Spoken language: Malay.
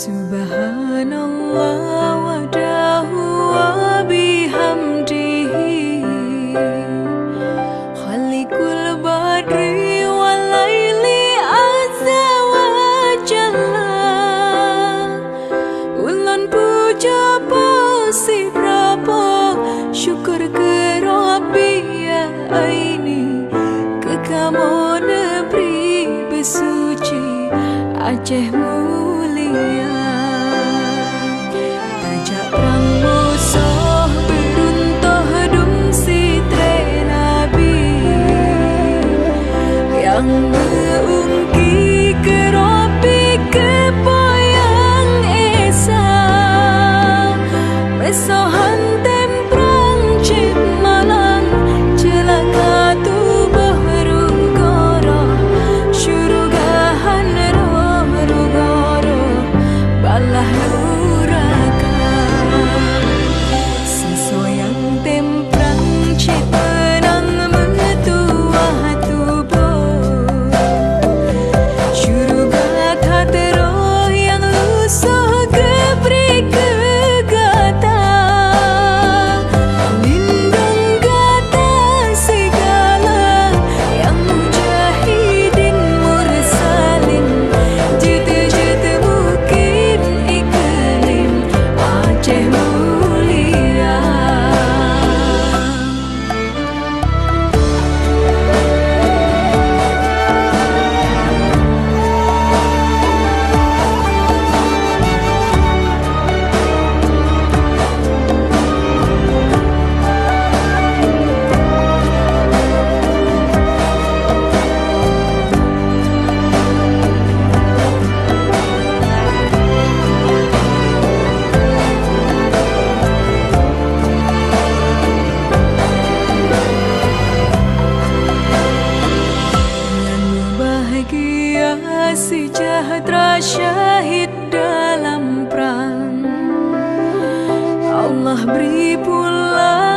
Subhanallah wahdahu wa bihamdihi Khaliqul badri wal laili azza wa jalla Ulun puja pasi berapa syukur ke Rabbi ya aini ke kamu negeri bersuci Aceh mulia Tajak perang musuh beruntuh dumsi tre Nabi Yang mengungki keropi kepoyang esa Mesohan temprang cip malang celaka tubuh rugoro syurugahan balah nuraka sesoyang temprang cipenang metuah tubuh syuruga katero yang lusuh gebri kegata lindung gata segala yang mujahidin mursalin jete-jete mungkin iklim Aceh mulia sejahtera syahid dalam perang Allah beri pula